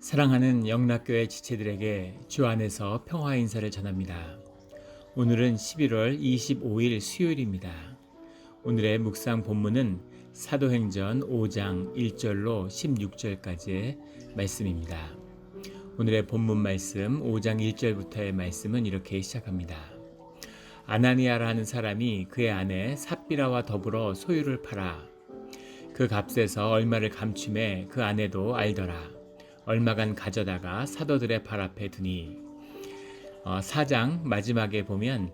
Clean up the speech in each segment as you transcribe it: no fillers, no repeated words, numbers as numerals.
사랑하는 영락교회 지체들에게 주 안에서 평화 인사를 전합니다. 오늘은 11월 25일 수요일입니다. 오늘의 묵상 본문은 사도행전 5장 1절로 16절까지의 말씀입니다. 오늘의 본문 말씀 5장 1절부터의 말씀은 이렇게 시작합니다. 아나니아라는 사람이 그의 아내 삽비라와 더불어 소유를 팔아 그 값에서 얼마를 감춤해 그 아내도 알더라. 얼마간 가져다가 사도들의 발 앞에 두니 4장 마지막에 보면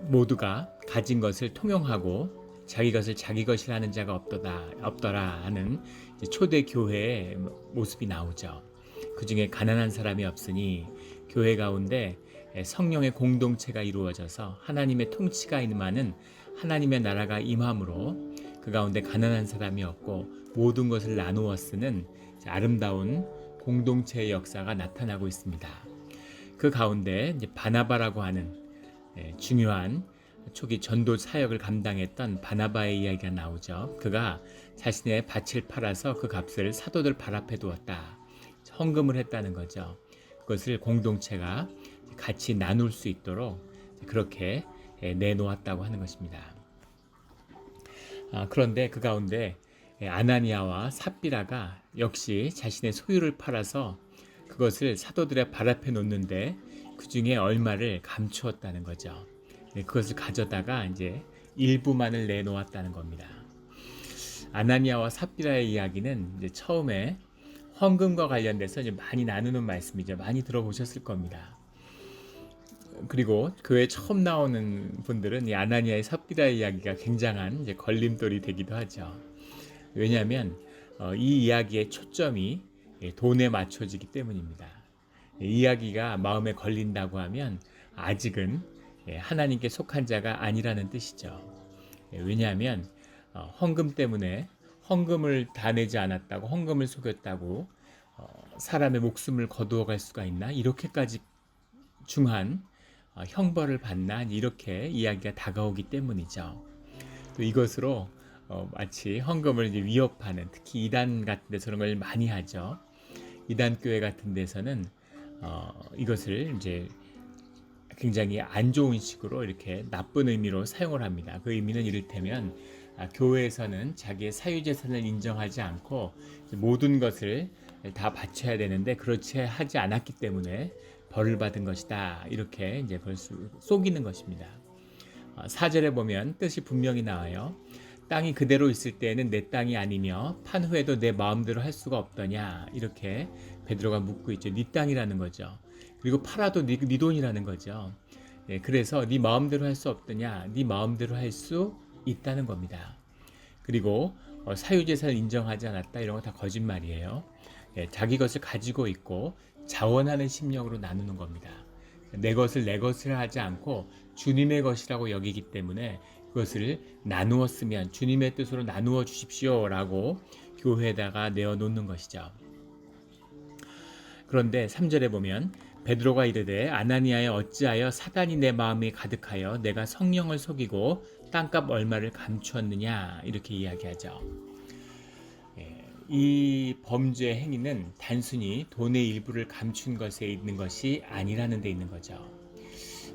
모두가 가진 것을 통용하고 자기 것을 자기 것이라 하는 자가 없더라 하는 초대 교회의 모습이 나오죠. 그 중에 가난한 사람이 없으니 교회 가운데 성령의 공동체가 이루어져서 하나님의 통치가 임하는 하나님의 나라가 임함으로 그 가운데 가난한 사람이 없고 모든 것을 나누어 쓰는 아름다운 공동체의 역사가 나타나고 있습니다. 그 가운데 이제 바나바라고 하는 중요한 초기 전도 사역을 감당했던 바나바의 이야기가 나오죠. 그가 자신의 밭을 팔아서 그 값을 사도들 발 앞에 두었다. 헌금을 했다는 거죠. 그것을 공동체가 같이 나눌 수 있도록 그렇게 내놓았다고 하는 것입니다. 그런데 그 가운데 아나니아와 삽비라가 역시 자신의 소유를 팔아서 그것을 사도들의 발 앞에 놓는데 그 중에 얼마를 감추었다는 거죠. 그것을 가져다가 이제 일부만을 내놓았다는 겁니다. 아나니아와 삽비라의 이야기는 이제 처음에 헌금과 관련돼서 이제 많이 나누는 말씀이죠. 많이 들어보셨을 겁니다. 그리고 교회 처음 나오는 분들은 이 아나니아의 삽비라의 이야기가 굉장한 이제 걸림돌이 되기도 하죠. 왜냐하면 이 이야기의 초점이 돈에 맞춰지기 때문입니다. 이야기가 마음에 걸린다고 하면 아직은 하나님께 속한 자가 아니라는 뜻이죠. 왜냐하면 헌금 때문에 헌금을 다 내지 않았다고 헌금을 속였다고 사람의 목숨을 거두어갈 수가 있나? 이렇게까지 중한 형벌을 받나? 이렇게 이야기가 다가오기 때문이죠. 또 이것으로 마치 헌금을 이제 위협하는, 특히 이단 같은 데서 그런 걸 많이 하죠. 이단 교회 같은 데서는 이것을 이제 굉장히 안 좋은 식으로 이렇게 나쁜 의미로 사용을 합니다. 그 의미는 이를테면 교회에서는 자기의 사유재산을 인정하지 않고 모든 것을 다 바쳐야 되는데 그렇지 하지 않았기 때문에 벌을 받은 것이다. 이렇게 이제 속이는 것입니다. 4절에 보면 뜻이 분명히 나와요. 땅이 그대로 있을 때에는 내 땅이 아니며 판 후에도 내 마음대로 할 수가 없더냐. 이렇게 베드로가 묻고 있죠. 네 땅이라는 거죠. 그리고 팔아도 네 돈이라는 거죠. 그래서 네 마음대로 할 수 없더냐. 네 마음대로 할 수 있다는 겁니다. 그리고 사유재산을 인정하지 않았다. 이런 거 다 거짓말이에요. 자기 것을 가지고 있고 자원하는 심령으로 나누는 겁니다. 내 것을 내 것을 하지 않고 주님의 것이라고 여기기 때문에 그것을 나누었으면 주님의 뜻으로 나누어 주십시오라고 교회에다가 내어놓는 것이죠. 그런데 3절에 보면 베드로가 이르되 아나니아여 어찌하여 사단이 내 마음에 가득하여 내가 성령을 속이고 땅값 얼마를 감추었느냐 이렇게 이야기하죠. 이 범죄의 행위는 단순히 돈의 일부를 감춘 것에 있는 것이 아니라는 데 있는 거죠.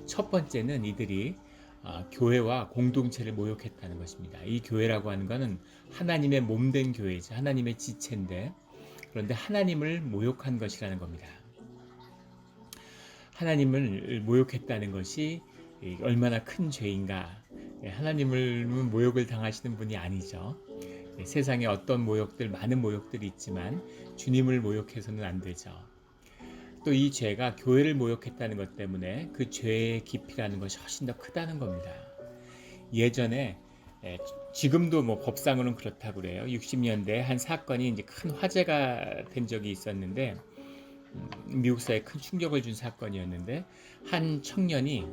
첫 번째는 이들이 교회와 공동체를 모욕했다는 것입니다. 이 교회라고 하는 것은 하나님의 몸된 교회죠. 하나님의 지체인데 그런데 하나님을 모욕한 것이라는 겁니다. 하나님을 모욕했다는 것이 얼마나 큰 죄인가. 하나님을 모욕을 당하시는 분이 아니죠. 세상에 어떤 모욕들, 많은 모욕들이 있지만 주님을 모욕해서는 안 되죠. 또 이 죄가 교회를 모욕했다는 것 때문에 그 죄의 깊이라는 것이 훨씬 더 크다는 겁니다. 예전에 지금도 뭐 법상으로는 그렇다고 그래요. 60년대에 한 사건이 이제 큰 화제가 된 적이 있었는데 미국 사회에 큰 충격을 준 사건이었는데 한 청년이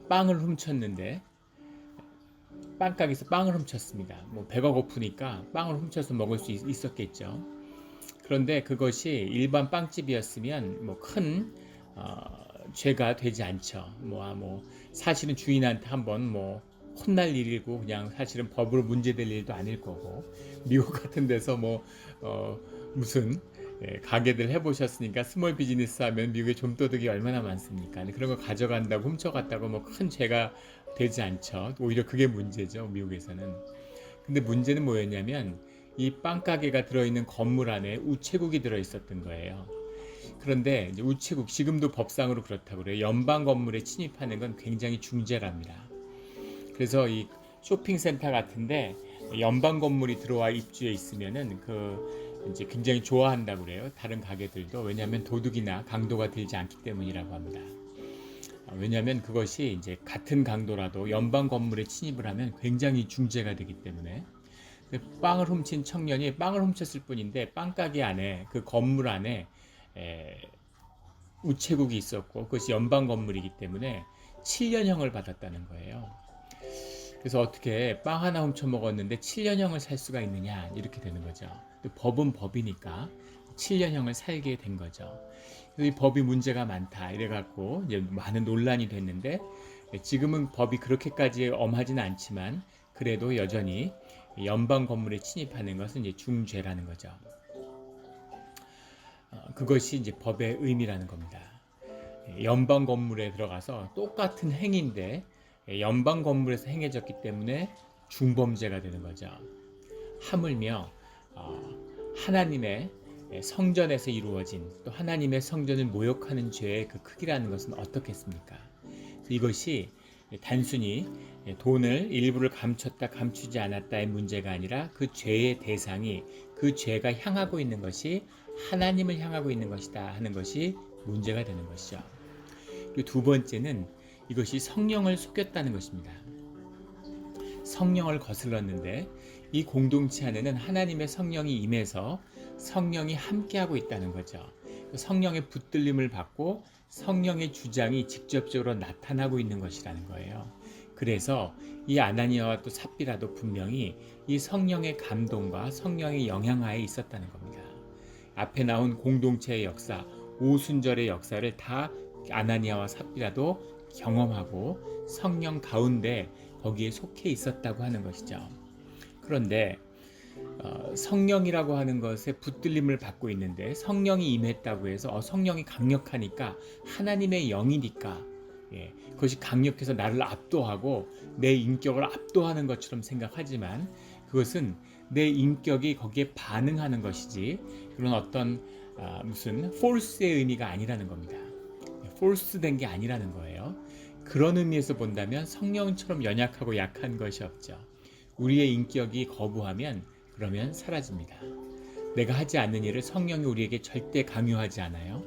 빵을 훔쳤는데 빵가게에서 빵을 훔쳤습니다. 뭐 배가 고프니까 빵을 훔쳐서 먹을 수 있었겠죠. 그런데 그것이 일반 빵집이었으면 뭐 큰 죄가 되지 않죠. 사실은 주인한테 한번 혼날 일이고 그냥 사실은 법으로 문제될 일도 아닐 거고, 미국 같은 데서 무슨 가게들 해보셨으니까 스몰 비즈니스 하면 미국에 좀도둑이 얼마나 많습니까? 그런 거 가져간다고 훔쳐갔다고 뭐 큰 죄가 되지 않죠. 오히려 그게 문제죠, 미국에서는. 근데 문제는 뭐였냐면 이 빵 가게가 들어있는 건물 안에 우체국이 들어있었던 거예요. 그런데 이제 우체국, 지금도 법상으로 그렇다고 그래요. 연방 건물에 침입하는 건 굉장히 중죄랍니다. 그래서 이 쇼핑센터 같은데 연방 건물이 들어와 입주해 있으면은 이제 굉장히 좋아한다고 그래요. 다른 가게들도. 왜냐하면 도둑이나 강도가 들지 않기 때문이라고 합니다. 왜냐하면 그것이 이제 같은 강도라도 연방 건물에 침입을 하면 굉장히 중죄가 되기 때문에. 빵을 훔친 청년이 빵을 훔쳤을 뿐인데 빵가게 안에, 그 건물 안에 우체국이 있었고 그것이 연방 건물이기 때문에 7년형을 받았다는 거예요. 그래서 어떻게 빵 하나 훔쳐 먹었는데 7년형을 살 수가 있느냐, 이렇게 되는 거죠. 법은 법이니까 7년형을 살게 된 거죠. 이 법이 문제가 많다 이래갖고 이제 많은 논란이 됐는데, 지금은 법이 그렇게까지 엄하지는 않지만 그래도 여전히 연방 건물에 침입하는 것은 이제 중죄라는 거죠. 그것이 이제 법의 의미라는 겁니다. 연방 건물에 들어가서 똑같은 행위인데 연방 건물에서 행해졌기 때문에 중범죄가 되는 거죠. 하물며 하나님의 성전에서 이루어진, 또 하나님의 성전을 모욕하는 죄의 그 크기라는 것은 어떻겠습니까? 이것이 단순히 돈을 일부를 감췄다 감추지 않았다의 문제가 아니라 그 죄의 대상이, 그 죄가 향하고 있는 것이 하나님을 향하고 있는 것이다 하는 것이 문제가 되는 것이죠. 그리고 두 번째는 이것이 성령을 속였다는 것입니다. 성령을 거슬렀는데 이 공동체 안에는 하나님의 성령이 임해서 성령이 함께하고 있다는 거죠. 성령의 붙들림을 받고 성령의 주장이 직접적으로 나타나고 있는 것이라는 거예요. 그래서 이 아나니아와 또 삽비라도 분명히 이 성령의 감동과 성령의 영향하에 있었다는 겁니다. 앞에 나온 공동체의 역사, 오순절의 역사를 다 아나니아와 삽비라도 경험하고 성령 가운데 거기에 속해 있었다고 하는 것이죠. 그런데 성령이라고 하는 것에 붙들림을 받고 있는데 성령이 임했다고 해서 성령이 강력하니까 하나님의 영이니까 그것이 강력해서 나를 압도하고 내 인격을 압도하는 것처럼 생각하지만 그것은 내 인격이 거기에 반응하는 것이지 그런 어떤 무슨 폴스의 의미가 아니라는 겁니다. 폴스 된 게 아니라는 거예요. 그런 의미에서 본다면 성령처럼 연약하고 약한 것이 없죠. 우리의 인격이 거부하면 그러면 사라집니다. 내가 하지 않는 일을 성령이 우리에게 절대 강요하지 않아요.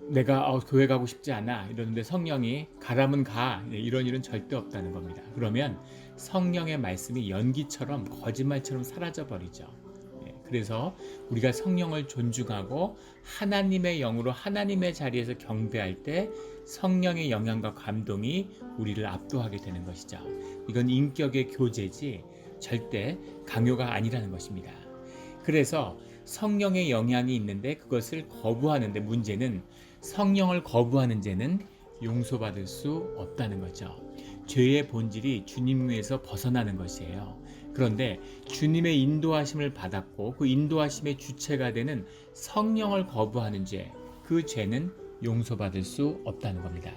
내가 교회 가고 싶지 않아 이러는데 성령이 가라면 가, 이런 일은 절대 없다는 겁니다. 그러면 성령의 말씀이 연기처럼 거짓말처럼 사라져 버리죠. 그래서 우리가 성령을 존중하고 하나님의 영으로 하나님의 자리에서 경배할 때 성령의 영향과 감동이 우리를 압도하게 되는 것이죠. 이건 인격의 교제지 절대 강요가 아니라는 것입니다. 그래서 성령의 영향이 있는데 그것을 거부하는데, 문제는 성령을 거부하는 죄는 용서받을 수 없다는 거죠. 죄의 본질이 주님에서 벗어나는 것이에요. 그런데 주님의 인도하심을 받았고 그 인도하심의 주체가 되는 성령을 거부하는 죄, 그 죄는 용서받을 수 없다는 겁니다.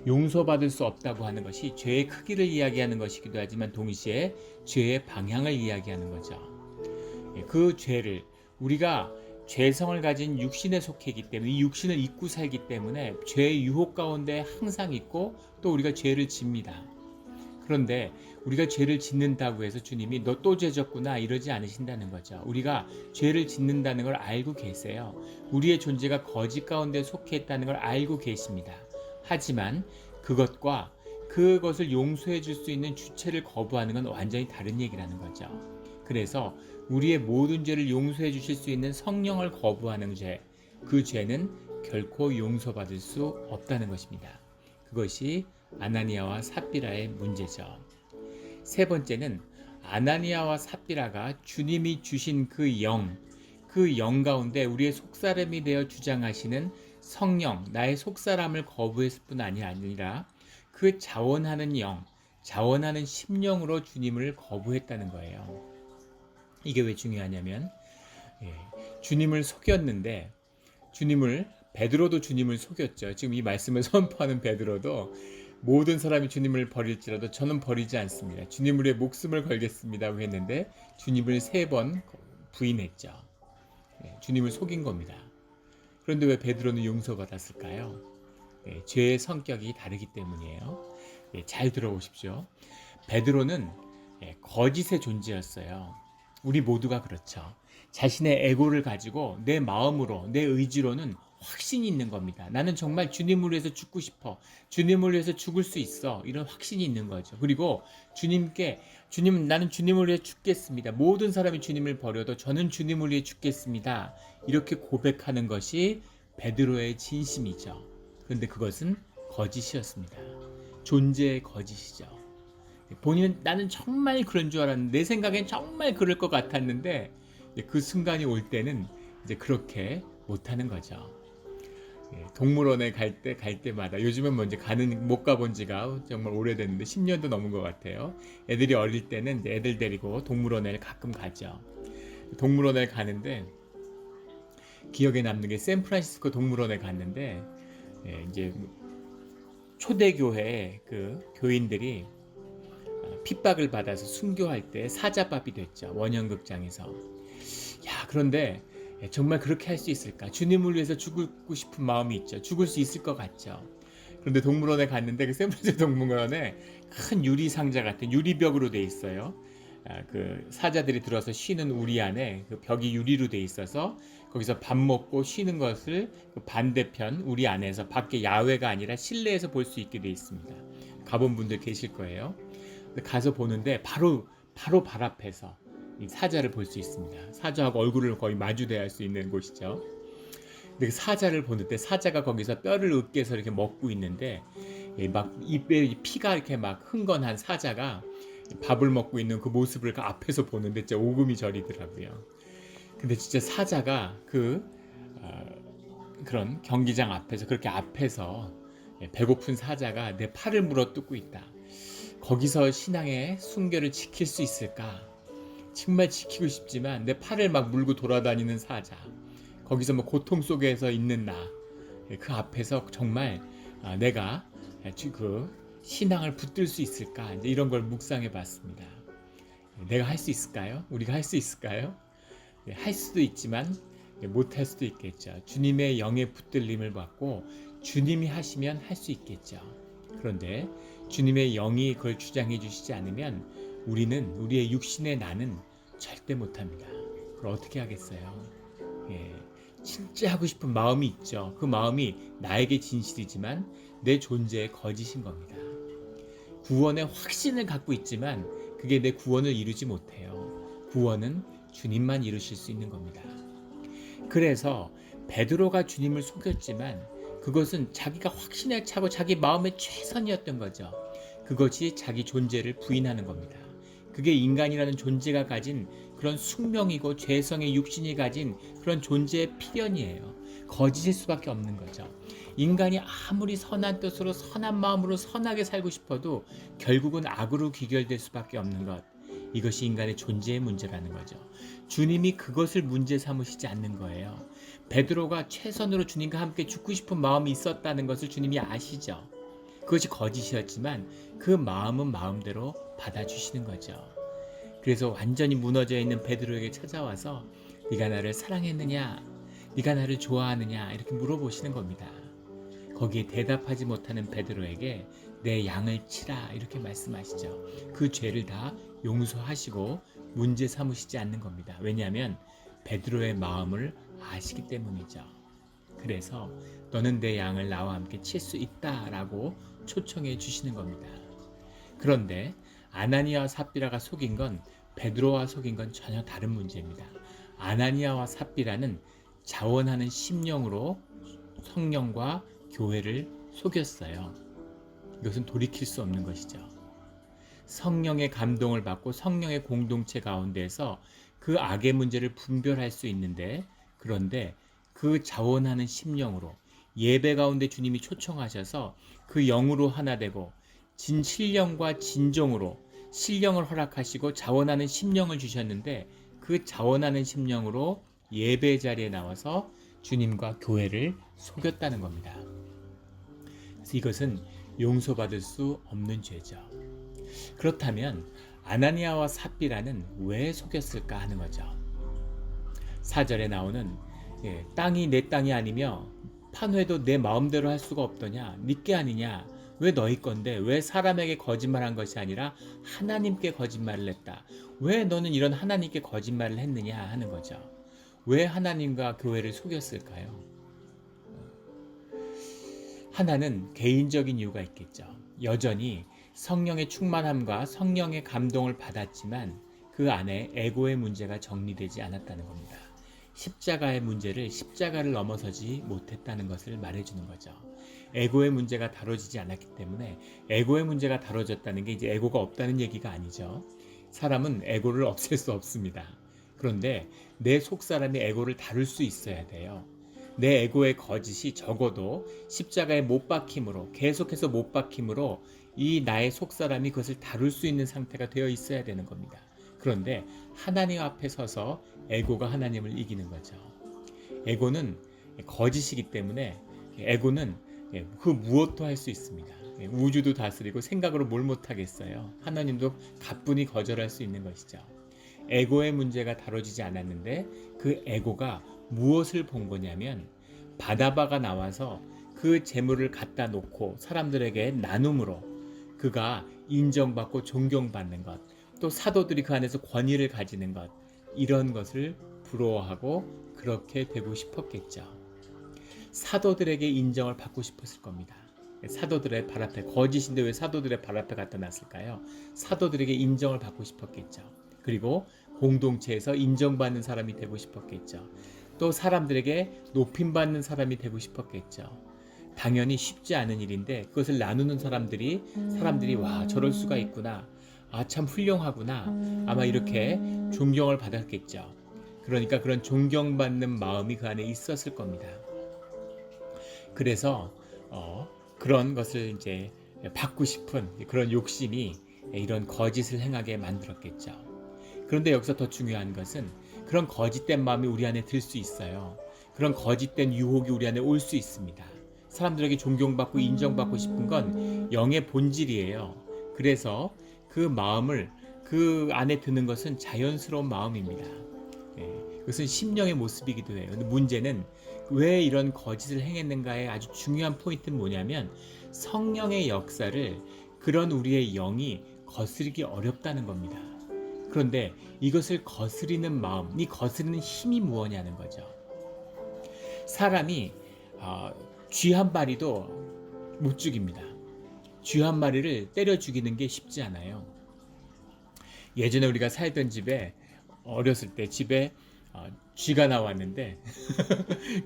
용서받을 수 없다고 하는 것이 죄의 크기를 이야기하는 것이기도 하지만 동시에 죄의 방향을 이야기하는 거죠. 그 죄를, 우리가 죄성을 가진 육신에 속해 있기 때문에 이 육신을 잊고 살기 때문에 죄의 유혹 가운데 항상 있고 또 우리가 죄를 짓니다. 그런데 우리가 죄를 짓는다고 해서 주님이 너 또 죄 졌구나 이러지 않으신다는 거죠. 우리가 죄를 짓는다는 걸 알고 계세요. 우리의 존재가 거짓 가운데 속해 있다는 걸 알고 계십니다. 하지만 그것과 그것을 용서해 줄 수 있는 주체를 거부하는 건 완전히 다른 얘기라는 거죠. 그래서 우리의 모든 죄를 용서해 주실 수 있는 성령을 거부하는 죄, 그 죄는 결코 용서받을 수 없다는 것입니다. 그것이 아나니아와 삽비라의 문제죠. 세 번째는 아나니아와 삽비라가 주님이 주신 그 영 가운데 우리의 속사람이 되어 주장하시는 성령, 나의 속사람을 거부했을 뿐 아니라 그 자원하는 영, 자원하는 심령으로 주님을 거부했다는 거예요. 이게 왜 중요하냐면 예, 주님을 속였는데 베드로도 주님을 속였죠. 지금 이 말씀을 선포하는 베드로도 모든 사람이 주님을 버릴지라도 저는 버리지 않습니다. 주님을 위해 목숨을 걸겠습니다. 했는데 주님을 3번 부인했죠. 주님을 속인 겁니다. 그런데 왜 베드로는 용서받았을까요? 죄의 성격이 다르기 때문이에요. 잘 들어보십시오. 베드로는 거짓의 존재였어요. 우리 모두가 그렇죠. 자신의 에고를 가지고 내 마음으로, 내 의지로는 확신이 있는 겁니다. 나는 정말 주님을 위해서 죽고 싶어. 주님을 위해서 죽을 수 있어. 이런 확신이 있는 거죠. 그리고 나는 주님을 위해 죽겠습니다. 모든 사람이 주님을 버려도 저는 주님을 위해 죽겠습니다. 이렇게 고백하는 것이 베드로의 진심이죠. 그런데 그것은 거짓이었습니다. 존재의 거짓이죠. 본인은 나는 정말 그런 줄 알았는데 내 생각엔 정말 그럴 것 같았는데 그 순간이 올 때는 이제 그렇게 못하는 거죠. 동물원에 갈 때마다 요즘은 뭐 이제 못 가본 지가 정말 오래됐는데 10년도 넘은 것 같아요. 애들이 어릴 때는 이제 애들 데리고 동물원에 가끔 가죠. 동물원에 가는데 기억에 남는 게 샌프란시스코 동물원에 갔는데 이제 초대교회 그 교인들이 핍박을 받아서 순교할 때 사자밥이 됐죠. 원형극장에서. 그런데 정말 그렇게 할 수 있을까? 주님을 위해서 죽고 싶은 마음이 있죠. 죽을 수 있을 것 같죠. 그런데 동물원에 갔는데 그 샌프란시스코 동물원에 큰 유리 상자 같은 유리벽으로 돼 있어요. 그 사자들이 들어서 쉬는 우리 안에 그 벽이 유리로 돼 있어서 거기서 밥 먹고 쉬는 것을 그 반대편 우리 안에서 밖에 야외가 아니라 실내에서 볼 수 있게 돼 있습니다. 가본 분들 계실 거예요. 가서 보는데 바로 발 앞에서 이 사자를 볼 수 있습니다. 사자하고 얼굴을 거의 마주대할 수 있는 곳이죠. 근데 그 사자를 보는데 사자가 거기서 뼈를 으깨서 이렇게 먹고 있는데 막 입에 피가 이렇게 막 흥건한 사자가 밥을 먹고 있는 그 모습을 그 앞에서 보는데 진짜 오금이 저리더라고요. 근데 진짜 사자가 그런 경기장 앞에서 그렇게 앞에서 배고픈 사자가 내 팔을 물어뜯고 있다. 거기서 신앙의 순결을 지킬 수 있을까? 정말 지키고 싶지만 내 팔을 막 물고 돌아다니는 사자, 거기서 뭐 고통 속에서 있는 나, 그 앞에서 정말 내가 그 신앙을 붙들 수 있을까? 이제 이런 걸 묵상해 봤습니다. 내가 할 수 있을까요? 우리가 할 수 있을까요? 할 수도 있지만 못할 수도 있겠죠. 주님의 영의 붙들림을 받고 주님이 하시면 할 수 있겠죠. 그런데 주님의 영이 그걸 주장해 주시지 않으면 우리의 육신의 나는 절대 못합니다. 그걸 어떻게 하겠어요? 진짜 하고 싶은 마음이 있죠. 그 마음이 나에게 진실이지만 내 존재의 거짓인 겁니다. 구원의 확신을 갖고 있지만 그게 내 구원을 이루지 못해요. 구원은 주님만 이루실 수 있는 겁니다. 그래서 베드로가 주님을 속였지만 그것은 자기가 확신에 차고 자기 마음의 최선이었던 거죠. 그것이 자기 존재를 부인하는 겁니다. 그게 인간이라는 존재가 가진 그런 숙명이고 죄성의 육신이 가진 그런 존재의 필연이에요. 거짓일 수밖에 없는 거죠. 인간이 아무리 선한 뜻으로 선한 마음으로 선하게 살고 싶어도 결국은 악으로 귀결될 수밖에 없는 것. 이것이 인간의 존재의 문제라는 거죠. 주님이 그것을 문제 삼으시지 않는 거예요. 베드로가 최선으로 주님과 함께 죽고 싶은 마음이 있었다는 것을 주님이 아시죠. 그것이 거짓이었지만 그 마음은 마음대로 받아주시는 거죠. 그래서 완전히 무너져 있는 베드로에게 찾아와서 네가 나를 사랑했느냐? 네가 나를 좋아하느냐? 이렇게 물어보시는 겁니다. 거기에 대답하지 못하는 베드로에게 내 양을 치라 이렇게 말씀하시죠. 그 죄를 다 용서하시고 문제 삼으시지 않는 겁니다. 왜냐하면 베드로의 마음을 아시기 때문이죠. 그래서 너는 내 양을 나와 함께 칠 수 있다라고 초청해 주시는 겁니다. 그런데 아나니아와 삽비라가 속인 건 베드로와 속인 건 전혀 다른 문제입니다. 아나니아와 삽비라는 자원하는 심령으로 성령과 교회를 속였어요. 이것은 돌이킬 수 없는 것이죠. 성령의 감동을 받고 성령의 공동체 가운데서 그 악의 문제를 분별할 수 있는데, 그런데 그 자원하는 심령으로 예배 가운데 주님이 초청하셔서 그 영으로 하나 되고 진신령과 진종으로 신령을 허락하시고 자원하는 심령을 주셨는데 그 자원하는 심령으로 예배 자리에 나와서 주님과 교회를 속였다는 겁니다. 그래서 이것은 용서받을 수 없는 죄죠. 그렇다면 아나니아와 삽비라는 왜 속였을까 하는 거죠. 4절에 나오는 땅이 내 땅이 아니며 판회도 내 마음대로 할 수가 없더냐, 네게 아니냐, 왜 너희 건데, 왜 사람에게 거짓말한 것이 아니라 하나님께 거짓말을 했다, 왜 너는 이런 하나님께 거짓말을 했느냐 하는 거죠. 왜 하나님과 교회를 속였을까요? 하나는 개인적인 이유가 있겠죠. 여전히 성령의 충만함과 성령의 감동을 받았지만 그 안에 에고의 문제가 정리되지 않았다는 겁니다. 십자가의 문제를 십자가를 넘어서지 못했다는 것을 말해주는 거죠. 에고의 문제가 다뤄지지 않았기 때문에 에고의 문제가 다뤄졌다는 게 이제 에고가 없다는 얘기가 아니죠. 사람은 에고를 없앨 수 없습니다. 그런데 내 속사람이 에고를 다룰 수 있어야 돼요. 내 에고의 거짓이 적어도 십자가에 못 박힘으로, 계속해서 못 박힘으로 이 나의 속사람이 그것을 다룰 수 있는 상태가 되어 있어야 되는 겁니다. 그런데 하나님 앞에 서서 에고가 하나님을 이기는 거죠. 에고는 거짓이기 때문에 에고는 그 무엇도 할 수 있습니다. 우주도 다스리고 생각으로 뭘 못하겠어요. 하나님도 가뿐히 거절할 수 있는 것이죠. 에고의 문제가 다뤄지지 않았는데 그 에고가 무엇을 본 거냐면 바나바가 나와서 그 재물을 갖다 놓고 사람들에게 나눔으로 그가 인정받고 존경받는 것, 또 사도들이 그 안에서 권위를 가지는 것, 이런 것을 부러워하고 그렇게 되고 싶었겠죠. 사도들에게 인정을 받고 싶었을 겁니다. 사도들의 발 앞에, 거짓인데 왜 사도들의 발 앞에 갖다 놨을까요? 사도들에게 인정을 받고 싶었겠죠. 그리고 공동체에서 인정받는 사람이 되고 싶었겠죠. 또 사람들에게 높임받는 사람이 되고 싶었겠죠. 당연히 쉽지 않은 일인데 그것을 나누는 사람들이 와, 저럴 수가 있구나, 아, 참 훌륭하구나, 아마 이렇게 존경을 받았겠죠. 그러니까 그런 존경받는 마음이 그 안에 있었을 겁니다. 그래서 그런 것을 이제 받고 싶은 그런 욕심이 이런 거짓을 행하게 만들었겠죠. 그런데 여기서 더 중요한 것은 그런 거짓된 마음이 우리 안에 들 수 있어요. 그런 거짓된 유혹이 우리 안에 올 수 있습니다. 사람들에게 존경받고 인정받고 싶은 건 영의 본질이에요. 그래서 그 마음을, 그 안에 드는 것은 자연스러운 마음입니다. 그것은 심령의 모습이기도 해요. 근데 문제는 왜 이런 거짓을 행했는가의 아주 중요한 포인트는 뭐냐면 성령의 역사를 그런 우리의 영이 거스르기 어렵다는 겁니다. 그런데 이것을 거스리는 마음, 이 거스르는 힘이 무엇이냐는 거죠. 사람이 쥐 한 마리도 못 죽입니다. 쥐 한 마리를 때려 죽이는 게 쉽지 않아요. 예전에 우리가 살던 집에, 어렸을 때 집에 쥐가 나왔는데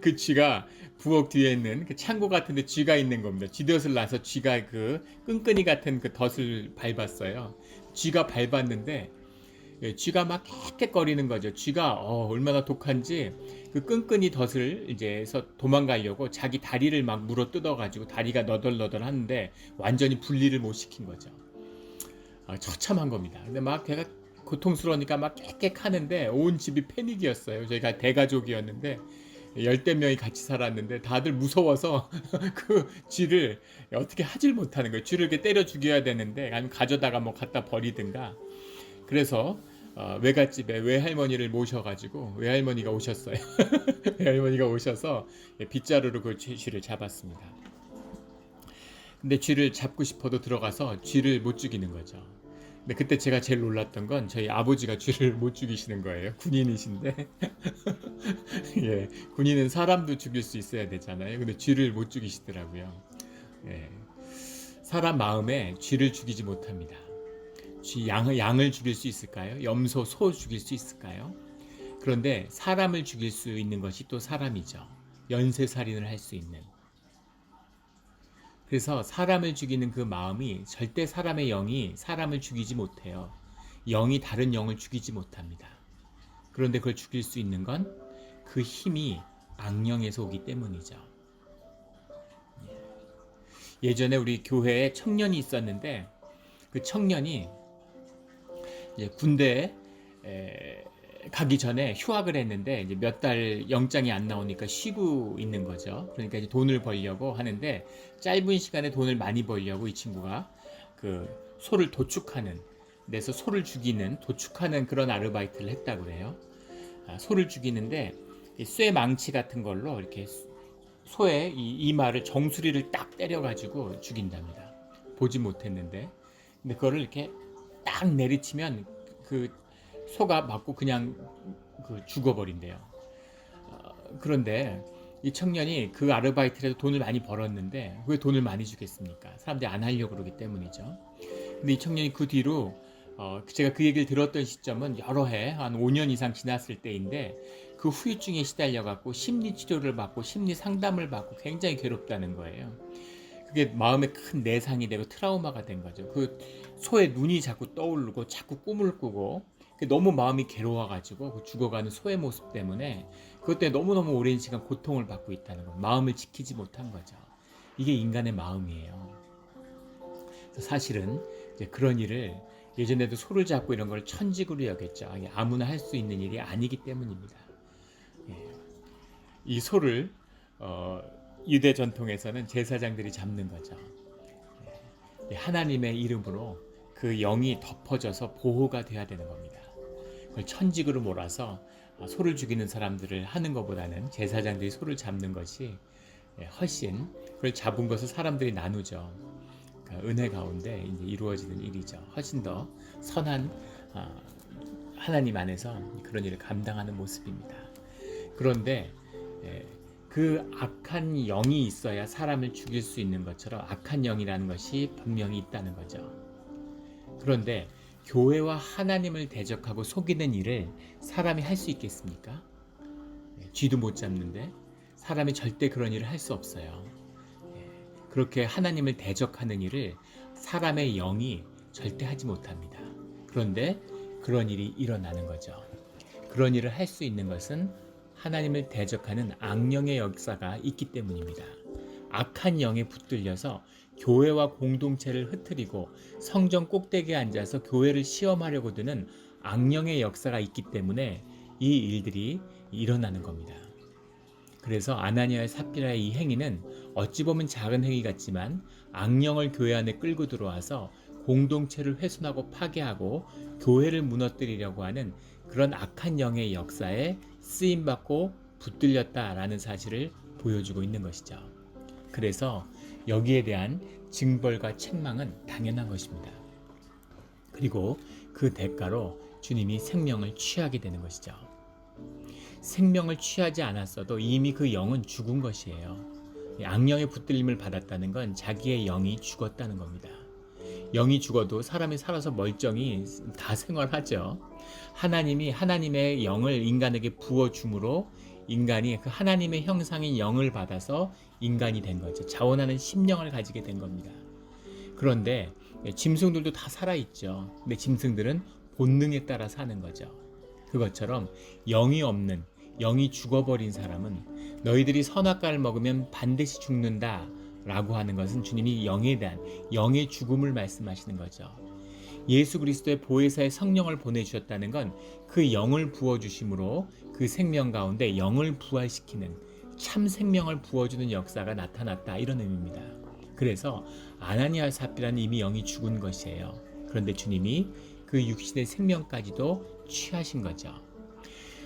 그 쥐가 부엌 뒤에 있는 그 창고 같은데 쥐가 있는 겁니다. 쥐덫을 놔서 쥐가 그 끈끈이 같은 그 덫을 밟았어요. 쥐가 밟았는데 쥐가 막 헥헥거리는 거죠. 쥐가 얼마나 독한지 그 끈끈이 덫을 이제서 도망가려고 자기 다리를 막 물어 뜯어가지고 다리가 너덜너덜 하는데 완전히 분리를 못 시킨 거죠. 처참한 겁니다. 근데 막 걔가 고통스러우니까 막 꽥꽥 하는데 온 집이 패닉이었어요. 저희가 대가족이었는데 열댓 명이 같이 살았는데 다들 무서워서 그 쥐를 어떻게 하질 못하는 거예요. 쥐를 이렇게 때려 죽여야 되는데 아니면 가져다가 뭐 갖다 버리든가. 그래서 외갓집에 외할머니를 모셔가지고 외할머니가 오셨어요. 외할머니가 오셔서 빗자루로 그 쥐를 잡았습니다. 근데 쥐를 잡고 싶어도 들어가서 쥐를 못 죽이는 거죠. 근데 그때 제가 제일 놀랐던 건 저희 아버지가 쥐를 못 죽이시는 거예요. 군인이신데 예, 군인은 사람도 죽일 수 있어야 되잖아요. 근데 쥐를 못 죽이시더라고요. 예, 사람 마음에 쥐를 죽이지 못합니다. 양을 죽일 수 있을까요? 염소, 소 죽일 수 있을까요? 그런데 사람을 죽일 수 있는 것이 또 사람이죠. 연쇄살인을 할 수 있는. 그래서 사람을 죽이는 그 마음이 절대 사람의 영이 사람을 죽이지 못해요. 영이 다른 영을 죽이지 못합니다. 그런데 그걸 죽일 수 있는 건 그 힘이 악령에서 오기 때문이죠. 예전에 우리 교회에 청년이 있었는데 그 청년이 이제 군대에 가기 전에 휴학을 했는데 이제 몇 달 영장이 안 나오니까 쉬고 있는 거죠. 그러니까 이제 돈을 벌려고 하는데 짧은 시간에 돈을 많이 벌려고 이 친구가 그 소를 도축하는 데서 소를 죽이는 도축하는 그런 아르바이트를 했다고 그래요. 소를 죽이는데 이 쇠 망치 같은 걸로 이렇게 소의 이 이마를 정수리를 딱 때려가지고 죽인답니다. 보지 못했는데 근데 그거를 이렇게 딱 내리치면 그 소가 맞고 그냥 그 죽어버린대요. 그런데 이 청년이 그 아르바이트에서 돈을 많이 벌었는데 왜 돈을 많이 주겠습니까? 사람들이 안 하려고 그러기 때문이죠. 근데 이 청년이 그 뒤로 제가 그 얘기를 들었던 시점은 여러 해, 한 5년 이상 지났을 때인데 그 후유증에 시달려갖고 심리 치료를 받고 심리 상담을 받고 굉장히 괴롭다는 거예요. 그게 마음에 큰 내상이 되고 트라우마가 된 거죠. 그 소의 눈이 자꾸 떠오르고 자꾸 꿈을 꾸고 너무 마음이 괴로워가지고 그 죽어가는 소의 모습 때문에 그것 때문에 너무너무 오랜 시간 고통을 받고 있다는 거. 마음을 지키지 못한 거죠. 이게 인간의 마음이에요. 사실은 이제 그런 일을 예전에도 소를 잡고 이런 걸 천직으로 여겼죠. 아무나 할 수 있는 일이 아니기 때문입니다. 이 소를 유대 전통에서는 제사장들이 잡는 거죠. 하나님의 이름으로 그 영이 덮어져서 보호가 돼야 되는 겁니다. 그걸 천직으로 몰아서 소를 죽이는 사람들을 하는 것보다는 제사장들이 소를 잡는 것이 훨씬 그걸 잡은 것을 사람들이 나누죠. 그러니까 은혜 가운데 이제 이루어지는 일이죠. 훨씬 더 선한 하나님 안에서 그런 일을 감당하는 모습입니다. 그런데 그 악한 영이 있어야 사람을 죽일 수 있는 것처럼 악한 영이라는 것이 분명히 있다는 거죠. 그런데 교회와 하나님을 대적하고 속이는 일을 사람이 할 수 있겠습니까? 쥐도 못 잡는데 사람이 절대 그런 일을 할 수 없어요. 그렇게 하나님을 대적하는 일을 사람의 영이 절대 하지 못합니다. 그런데 그런 일이 일어나는 거죠. 그런 일을 할 수 있는 것은 하나님을 대적하는 악령의 역사가 있기 때문입니다. 악한 영에 붙들려서 교회와 공동체를 흐트리고 성전 꼭대기에 앉아서 교회를 시험하려고 드는 악령의 역사가 있기 때문에 이 일들이 일어나는 겁니다. 그래서 아나니아와 삽비라의 이 행위는 어찌 보면 작은 행위 같지만 악령을 교회 안에 끌고 들어와서 공동체를 훼손하고 파괴하고 교회를 무너뜨리려고 하는 그런 악한 영의 역사에 쓰임받고 붙들렸다라는 사실을 보여주고 있는 것이죠. 그래서 여기에 대한 징벌과 책망은 당연한 것입니다. 그리고 그 대가로 주님이 생명을 취하게 되는 것이죠. 생명을 취하지 않았어도 이미 그 영은 죽은 것이에요. 악령의 붙들림을 받았다는 건 자기의 영이 죽었다는 겁니다. 영이 죽어도 사람이 살아서 멀쩡히 다 생활하죠. 하나님이 하나님의 영을 인간에게 부어줌으로 인간이 그 하나님의 형상인 영을 받아서 인간이 된 거죠. 자원하는 심령을 가지게 된 겁니다. 그런데 짐승들도 다 살아있죠. 근데 짐승들은 본능에 따라 사는 거죠. 그것처럼 영이 없는, 영이 죽어버린 사람은 너희들이 선악과를 먹으면 반드시 죽는다 라고 하는 것은 주님이 영에 대한 영의 죽음을 말씀하시는 거죠. 예수 그리스도의 보혜사의 성령을 보내주셨다는 건 그 영을 부어주심으로 그 생명 가운데 영을 부활시키는 참 생명을 부어주는 역사가 나타났다 이런 의미입니다. 그래서 아나니아 삽비라는 이미 영이 죽은 것이에요. 그런데 주님이 그 육신의 생명까지도 취하신 거죠.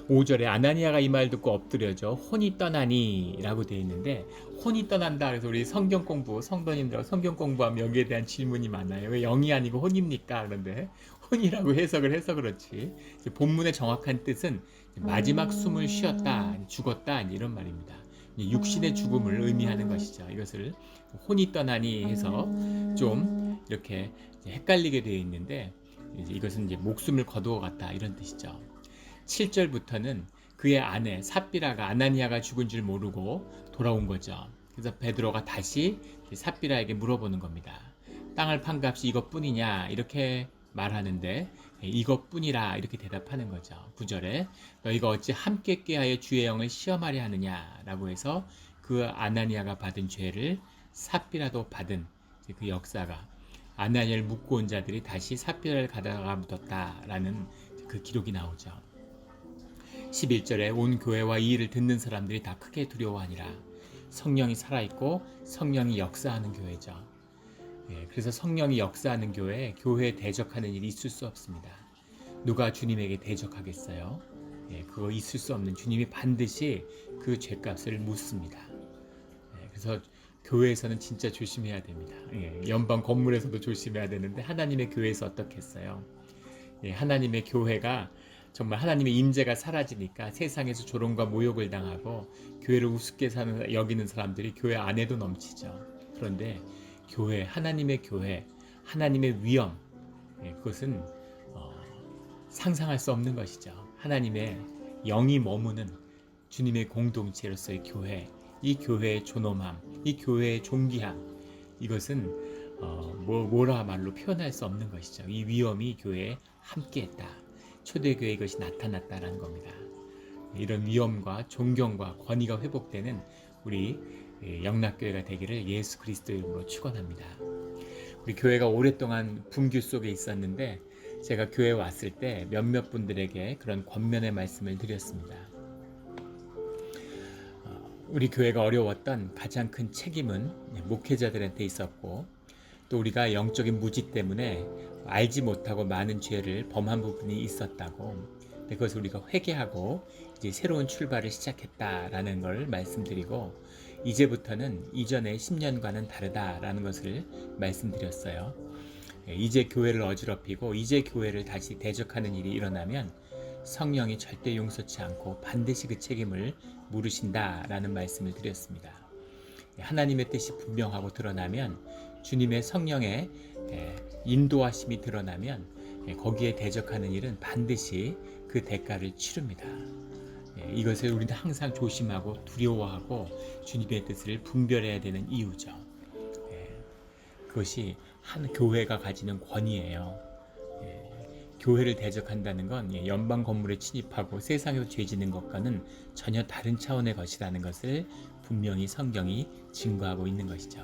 5절에 아나니아가 이 말 듣고 엎드려져 혼이 떠나니 라고 되어 있는데 혼이 떠난다 그래서 우리 성경 공부 성도님들하고 성경 공부하면 여기에 대한 질문이 많아요. 왜 영이 아니고 혼입니까? 그런데 혼이라고 해석을 해서 그렇지 본문의 정확한 뜻은 마지막 숨을 쉬었다 죽었다 이런 말입니다. 육신의 죽음을 의미하는 것이죠. 이것을 혼이 떠나니 해서 좀 이렇게 헷갈리게 되어 있는데 이것은 이제 목숨을 거두어 갔다 이런 뜻이죠. 7절부터는 그의 아내 삽비라가 아나니아가 죽은 줄 모르고 돌아온 거죠. 그래서 베드로가 다시 삽비라에게 물어보는 겁니다. 땅을 판 값이 이것뿐이냐 이렇게 말하는데 이것뿐이라 이렇게 대답하는 거죠. 9절에 너희가 어찌 함께 꾀하여 주의 영을 시험하려 하느냐 라고 해서 그 아나니아가 받은 죄를 삽비라도 받은 그 역사가 아나니아를 묶고 온 자들이 다시 삽비라를 가다가 묻었다라는 그 기록이 나오죠. 11절에 온 교회와 이 일을 듣는 사람들이 다 크게 두려워하니라. 성령이 살아있고 성령이 역사하는 교회죠. 그래서 성령이 역사하는 교회에 대적하는 일이 있을 수 없습니다. 누가 주님에게 대적하겠어요? 그거 있을 수 없는, 주님이 반드시 그 죄값을 묻습니다. 그래서 교회에서는 진짜 조심해야 됩니다. 연방 건물에서도 조심해야 되는데 하나님의 교회에서 어떻게 했어요? 하나님의 교회가 정말 하나님의 임재가 사라지니까 세상에서 조롱과 모욕을 당하고 교회를 우습게 여기는 사람들이 교회 안에도 넘치죠. 그런데 교회, 하나님의 교회, 하나님의 위엄, 그것은 상상할 수 없는 것이죠. 하나님의 영이 머무는 주님의 공동체로서의 교회, 이 교회의 존엄함, 이 교회의 존귀함, 이것은 뭐라 말로 표현할 수 없는 것이죠. 이 위엄이 교회에 함께했다. 초대교회에 이것이 나타났다라는 겁니다. 이런 위엄과 존경과 권위가 회복되는 우리 영락교회가 되기를 예수 그리스도의 이름으로 축원합니다. 우리 교회가 오랫동안 분규 속에 있었는데 제가 교회에 왔을 때 몇몇 분들에게 그런 권면의 말씀을 드렸습니다. 우리 교회가 어려웠던 가장 큰 책임은 목회자들한테 있었고, 또 우리가 영적인 무지 때문에 알지 못하고 많은 죄를 범한 부분이 있었다고, 그것을 우리가 회개하고 이제 새로운 출발을 시작했다라는 걸 말씀드리고, 이제부터는 이전의 10년과는 다르다라는 것을 말씀드렸어요. 이제 교회를 어지럽히고 이제 교회를 다시 대적하는 일이 일어나면 성령이 절대 용서치 않고 반드시 그 책임을 물으신다라는 말씀을 드렸습니다. 하나님의 뜻이 분명하고 드러나면, 주님의 성령의 인도하심이 드러나면 거기에 대적하는 일은 반드시 그 대가를 치릅니다. 이것을 우리는 항상 조심하고 두려워하고 주님의 뜻을 분별해야 되는 이유죠. 그것이 한 교회가 가지는 권위예요. 교회를 대적한다는 건 연방 건물에 침입하고 세상에서 죄 짓는 것과는 전혀 다른 차원의 것이라는 것을 분명히 성경이 증거하고 있는 것이죠.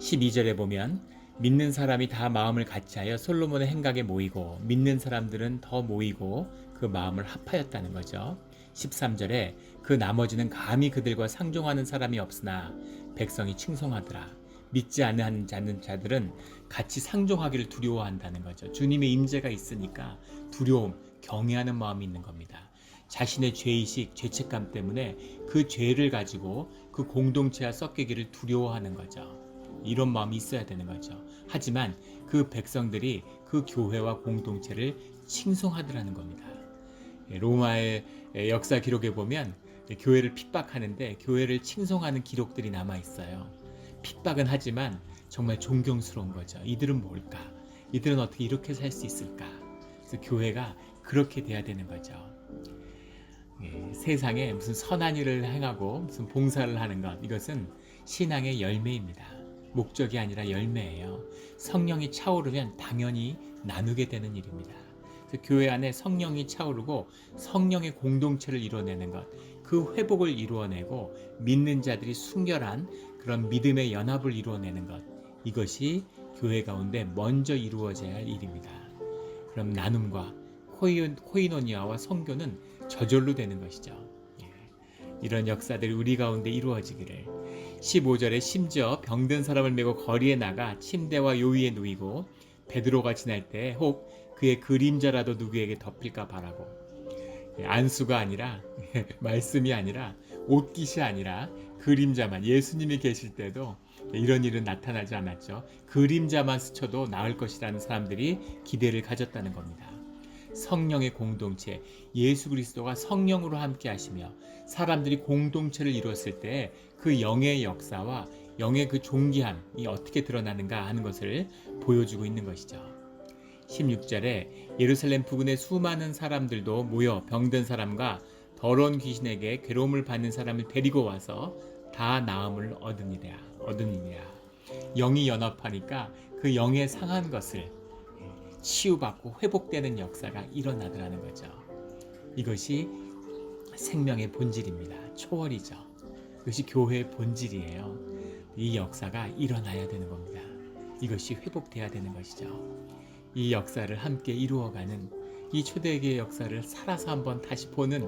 12절에 보면 믿는 사람이 다 마음을 같이하여 솔로몬의 행각에 모이고 믿는 사람들은 더 모이고 그 마음을 합하였다는 거죠. 13절에 그 나머지는 감히 그들과 상종하는 사람이 없으나 백성이 칭송하더라. 믿지 않는 자들은 같이 상종하기를 두려워한다는 거죠. 주님의 임재가 있으니까 두려움, 경외하는 마음이 있는 겁니다. 자신의 죄의식, 죄책감 때문에 그 죄를 가지고 그 공동체와 섞이기를 두려워하는 거죠. 이런 마음이 있어야 되는 거죠. 하지만 그 백성들이 그 교회와 공동체를 칭송하더라는 겁니다. 로마의 역사 기록에 보면 교회를 핍박하는데 교회를 칭송하는 기록들이 남아 있어요. 핍박은 하지만 정말 존경스러운 거죠. 이들은 뭘까? 이들은 어떻게 이렇게 살 수 있을까? 그래서 교회가 그렇게 돼야 되는 거죠. 세상에 무슨 선한 일을 행하고 무슨 봉사를 하는 것, 이것은 신앙의 열매입니다. 목적이 아니라 열매예요. 성령이 차오르면 당연히 나누게 되는 일입니다. 그래서 교회 안에 성령이 차오르고 성령의 공동체를 이루어내는 것, 그 회복을 이루어내고 믿는 자들이 순결한 그런 믿음의 연합을 이루어내는 것, 이것이 교회 가운데 먼저 이루어져야 할 일입니다. 그럼 나눔과 코이노니아와 성교는 저절로 되는 것이죠. 이런 역사들이 우리 가운데 이루어지기를. 15절에 심지어 병든 사람을 메고 거리에 나가 침대와 요위에 누이고 베드로가 지날 때 혹 그의 그림자라도 누구에게 덮일까 바라고. 안수가 아니라 말씀이 아니라 옷깃이 아니라 그림자만, 예수님이 계실 때도 이런 일은 나타나지 않았죠. 그림자만 스쳐도 나을 것이라는 사람들이 기대를 가졌다는 겁니다. 성령의 공동체, 예수 그리스도가 성령으로 함께 하시며 사람들이 공동체를 이루었을 때 그 영의 역사와 영의 그 존귀함이 어떻게 드러나는가 하는 것을 보여주고 있는 것이죠. 16절에 예루살렘 부근의 수많은 사람들도 모여 병든 사람과 더러운 귀신에게 괴로움을 받는 사람을 데리고 와서 다 나음을 얻으니라. 영이 연합하니까 그 영의 상한 것을 치유받고 회복되는 역사가 일어나더라는 거죠. 이것이 생명의 본질입니다. 초월이죠. 이것이 교회의 본질이에요. 이 역사가 일어나야 되는 겁니다. 이것이 회복돼야 되는 것이죠. 이 역사를 함께 이루어가는 이 초대교회 역사를 살아서 한번 다시 보는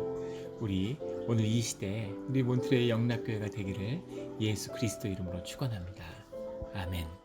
우리 오늘 이 시대에 우리 몬트레이 영락교회가 되기를 예수 그리스도 이름으로 축원합니다. 아멘.